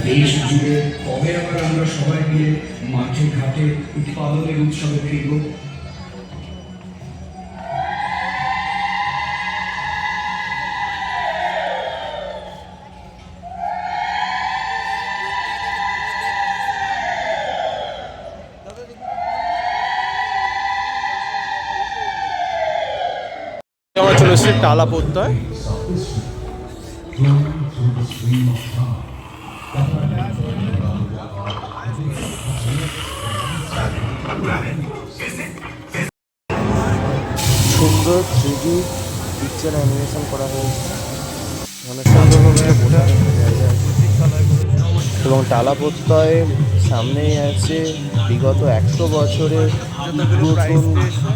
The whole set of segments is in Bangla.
দেশ জুড়ে কবে আবার আমরা সবাই মিলে মাঠে ঘাটে উৎপাদনের উৎসবে ফিরব? আমরা চলে এসেছি টালা পোদ্দায়। সুন্দর 3D পিকচার অ্যানিমেশন করা হয়েছে, মানে সুন্দরভাবে জায়গা আছে। এবং টালা পোদ্দায় সামনেই আছে বিগত 100 বছরের পুরাতন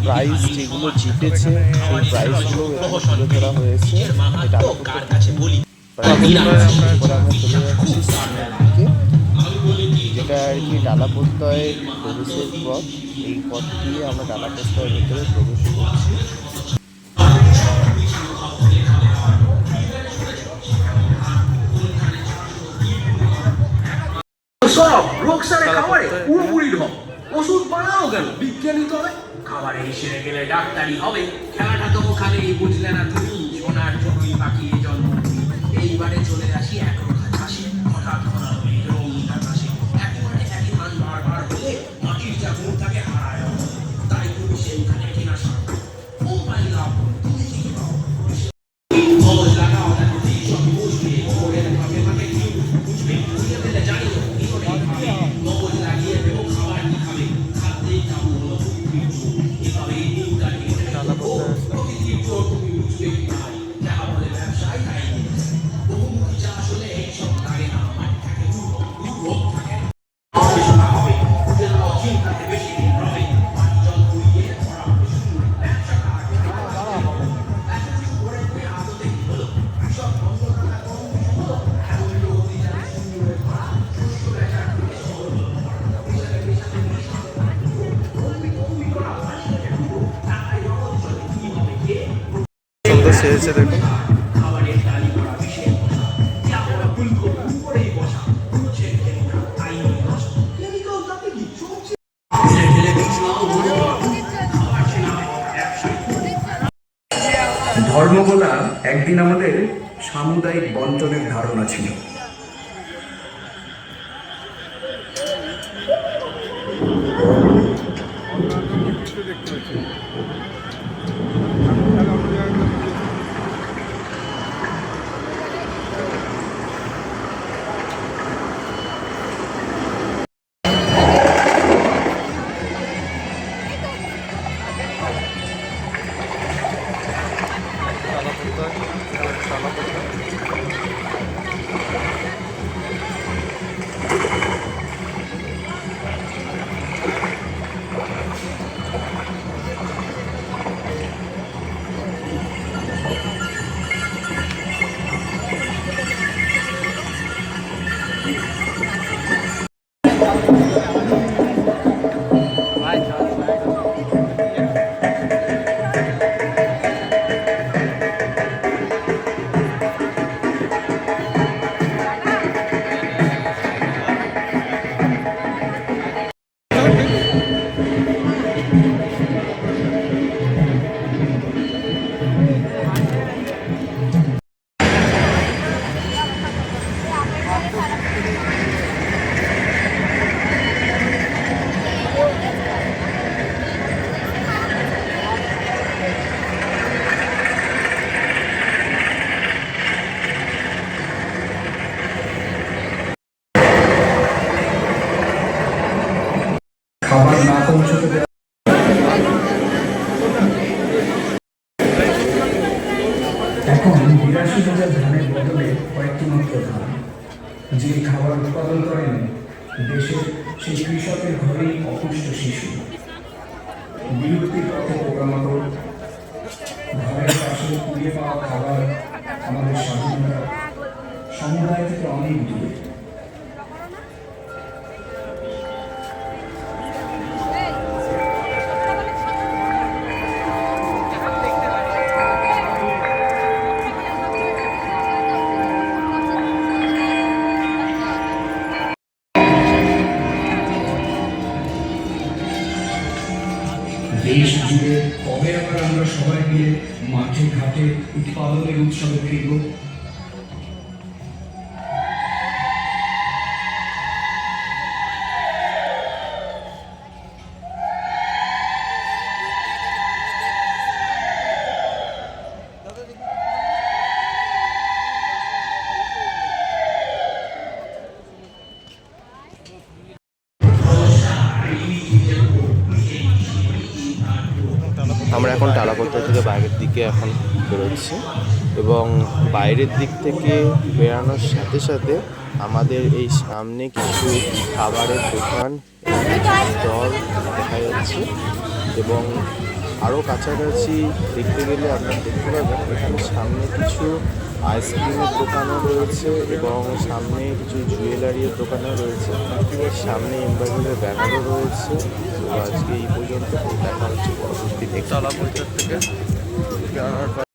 প্রাইজ যেগুলো জিতেছে, সেই প্রাইজগুলো এখানে তুলে ধরা হয়েছে। টালা পোদ্দায় আমরা চলে যাচ্ছি সামনের দিকে, যেটা আর কি টালা পোদ্দায় প্রবেশের পথ। এই পথ দিয়ে আমরা টালা পোদ্দায়ের ভিতরে প্রবেশ করছি। সব রোগ সারে খাবারে পুরোপুরি ঢপ। ওষুধ বানাও কেন? বিজ্ঞানী তো হবে। খাবারে সেরে গেলে ডাক্তারি হবে। খেলাটা তো ওখানেই বুঝলে না তুমি। সোনার জন্যই পাকিয়ে জন্ম। এইবারে চলে আসি এক কথা চাষি। হঠাৎ করা রঙিন আকাশে একবারে একই ধান বারবার হলে মাটির যা গুণ থাকে হারায়। তাই তুমি সেইখানে কিনা সার ও পাইলাম তুমি কি পাও? মজ লাগাও না তুমি সব বুঝবে। ওরে ভাবে ভাবে কি বুঝবে? বুঝে দিলে জানি তো কি করে খাবে। মজ লাগিয়ে দেবো খাবার কি খাবে। খাদ্যেই খাবো এভাবে টালা পোদ্দায় প্রকৃতির জোর তুমি বুঝবে কি ভাই। যাহা বলে ব্যবসায় তাই বহুমুখী যা আসলে এইসব লাগে না। মাটি থাকে রোগ থাকে না। কিছু না হবে ওদের চিন্তাতে বেশি দিন রবে। পানি জল পুড়িয়ে ভরা হবে শুরু। ব্যবসাটা আগে এত কিছু করে তুই আদতে কি হলো? সব বন্ধ করা কম কিছু হলো। এমন লোক নিজের সুন্দরে ভরা শস্য বেচার দিকে শহর হলো। বিশালে বিশালে মিশন কমবি করা মানুষকে পুরো টাকায় নগদ চলে কি হবে কে? সুন্দর সেজেছে দেখুন। খাবারের ডালি করা বিশেষ মশা। আমরা ফুলকপি উপরেই বসা। উচ্ছে খেলি না তাই নিয়ে নষ্ট। কেমিক্যাল তাতে কি সবজি ঢেলে বিছনাও ধরে খাবার ছেনা ব্যবসায়ী। ধর্মগোলা একদিন আমাদের সামুদায়িক বন্টনের ধারণা ছিল। খাবার না পৌঁছতে দেওয়া। এখন 82,000 ধানের বদলে কয়েকটি মাত্র ধান। যে খাবার উৎপাদন করেন দেশের সেই কৃষকের ঘরেই অপুষ্ট শিশু। বিলুপ্তির পথে পোকামাকড় ঘরের আসলে কুড়িয়ে পাওয়া খাবার আমাদের স্বাধীনতা সমুদায় থেকে অনেক দূরে। দেশ জুড়ে কবে আবার আমরা সবাই মিলে মাঠে ঘাটে উৎপাদনের উৎসবে ফিরব? আমরা এখন টালাপত্রা থেকে বাইরের দিকে এখন বেরোচ্ছি এবং বাইরের দিক থেকে বেরানোর সাথে সাথে আমাদের এই সামনে কিছু খাবারের দোকান স্টল দেখা যাচ্ছে এবং আরও কাছাকাছি দেখতে গেলে আপনারা দেখতে পাবেন এখানে সামনে কিছু আইসক্রিমের দোকানও রয়েছে এবং সামনে কিছু জুয়েলারির দোকানও রয়েছে, সামনে এমব্রয়ডারির ব্যানারও রয়েছে। তো আজকে এই পর্যন্ত দেখা হচ্ছে পরবর্তী টালাপত্রা থেকে।